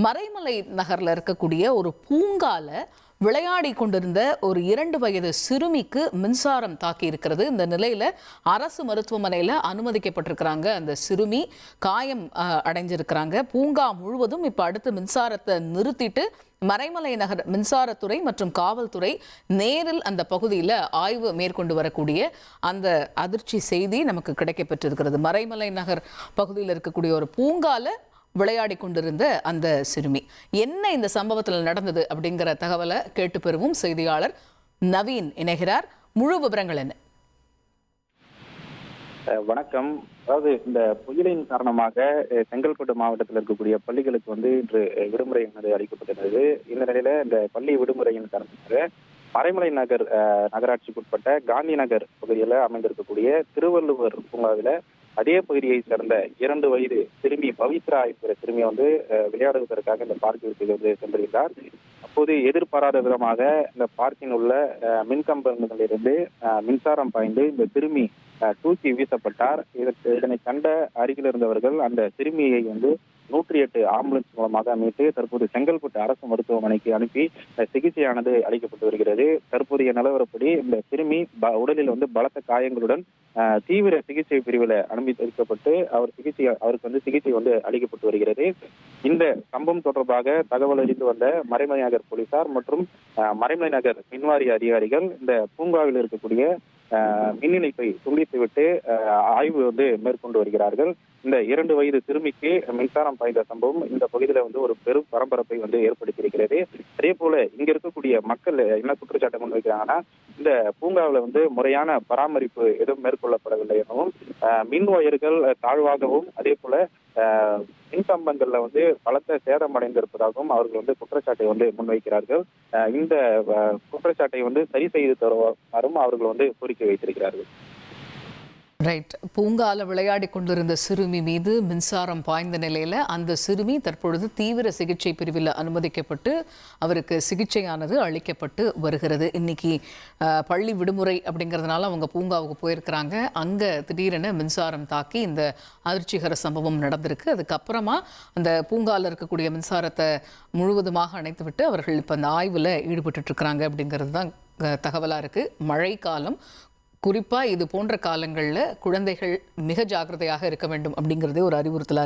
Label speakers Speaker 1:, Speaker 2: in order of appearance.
Speaker 1: மறைமலை நகர்ல இருக்கக்கூடிய ஒரு பூங்கால விளையாடி கொண்டிருந்த ஒரு 2 வயது சிறுமிக்கு மின்சாரம் தாக்கி இருக்கிறது. இந்த நிலையில அரசு மருத்துவமனையில அனுமதிக்கப்பட்டிருக்கிறாங்க. அந்த சிறுமி காயம் அடைஞ்சிருக்கிறாங்க. பூங்கா முழுவதும் இப்ப அடுத்து மின்சாரத்தை நிறுத்திட்டு மறைமலை நகர் மின்சாரத்துறை மற்றும் காவல்துறை நேரில் அந்த பகுதியில் ஆய்வு மேற்கொண்டு வரக்கூடிய அந்த அதிர்ச்சி செய்தி நமக்கு கிடைக்கப்பெற்றிருக்கிறது. மறைமலை நகர் பகுதியில் இருக்கக்கூடிய ஒரு பூங்கால விளையாடி கொண்டிருந்த அந்த சிறுமி என்ன இந்த சம்பவத்தில் நடந்தது அப்படிங்கிற தகவலை கேட்டு பெறுவோம். செய்தியாளர் நவீன் இணைகிறார். முழு விவரங்கள் என்ன?
Speaker 2: வணக்கம். அதாவது இந்த புயலின் காரணமாக செங்கல்பட்டு மாவட்டத்தில் இருக்கக்கூடிய பள்ளிகளுக்கு இன்று விடுமுறை அளிக்கப்பட்டிருந்தது. இந்த நிலையில இந்த பள்ளி விடுமுறையின் காரணமாக மறைமலை நகர் நகராட்சிக்குட்பட்ட காந்தி நகர் பகுதியில் அமைந்திருக்கக்கூடிய திருவள்ளுவர் பூங்காவில அதே பகுதியை சேர்ந்த 2 வயது சிறுமி பவித்ரா என்கிற சிறுமி விளையாடுவதற்காக இந்த பார்க்கிற்கு சென்றிருந்தார். அப்போது எதிர்பாராத விதமாக இந்த பார்க்கின் உள்ள மின்கம்பங்களிலிருந்து மின்சாரம் பாய்ந்து இந்த சிறுமி தூக்கி வீசப்பட்டார். இதனை கண்ட அருகில் இருந்தவர்கள் அந்த சிறுமியை 108 ஆம்புலன்ஸ் மூலமாக மீட்டு தற்போது செங்கல்பட்டு அரசு மருத்துவமனைக்கு அனுப்பி சிகிச்சையானது அளிக்கப்பட்டு வருகிறது. தற்போதைய நிலவரப்படி இந்த சிறுமி உடலில் பலத்த காயங்களுடன் தீவிர சிகிச்சை பிரிவில் அனுமதிக்கப்பட்டு அவருக்கு சிகிச்சை அளிக்கப்பட்டு வருகிறது. இந்த சம்பவம் தொடர்பாக தகவல் அறிந்து வந்த மறைமலை நகர் போலீசார் மற்றும் மறைமலை நகர் மின்வாரிய அதிகாரிகள் இந்த பூங்காவில் இருக்கக்கூடிய மின் இணைப்பை துண்டித்துவிட்டு ஆய்வு மேற்கொண்டு வருகிறார்கள். இந்த 2 வயது சிறுமிக்கு மின்சாரம் பாய்ந்த சம்பவம் இந்த பகுதியில் ஒரு பெரும் பரபரப்பை ஏற்படுத்தியிருக்கிறது. அதே போல இங்க இருக்கக்கூடிய மக்கள் என்ன குற்றச்சாட்டு முன்வைக்கிறாங்கன்னா, இந்த பூங்காவில் முறையான பராமரிப்பு எதுவும் மேற்கொள்ளப்படவில்லை எனவும், மின் ஒயர்கள் தாழ்வாகவும் அதே போல மின்கம்பங்கள்ல பலத்த சேதம் அடைந்திருப்பதாகவும் அவர்கள் குற்றச்சாட்டை முன்வைக்கிறார்கள். இந்த குற்றச்சாட்டை சரி செய்து தருமாறும் அவர்கள் கோரிக்கை வைத்திருக்கிறார்கள்.
Speaker 1: ரைட். பூங்கால விளையாடி கொண்டிருந்த சிறுமி மீது மின்சாரம் பாய்ந்த நிலையில அந்த சிறுமி தற்பொழுது தீவிர சிகிச்சை பிரிவில் அனுமதிக்கப்பட்டு அவருக்கு சிகிச்சையானது அளிக்கப்பட்டு வருகிறது. இன்னைக்கு பள்ளி விடுமுறை அப்படிங்கிறதுனால அவங்க பூங்காவுக்கு போயிருக்கிறாங்க. அங்க திடீரென மின்சாரம் தாக்கி இந்த அதிர்ச்சிகர சம்பவம் நடந்திருக்கு. அதுக்கப்புறமா அந்த பூங்கால இருக்கக்கூடிய மின்சாரத்தை முழுவதுமாக அணைத்துவிட்டு அவர்கள் இப்போ அந்த ஆய்வில் ஈடுபட்டு இருக்கிறாங்க அப்படிங்கிறது தான் தகவலாக இருக்கு. மழை காலம், குறிப்பாக இது போன்ற காலங்களில் குழந்தைகள் மிக ஜாக்கிரதையாக இருக்க வேண்டும் அப்படிங்கிறதே ஒரு அறிவுறுத்தலாக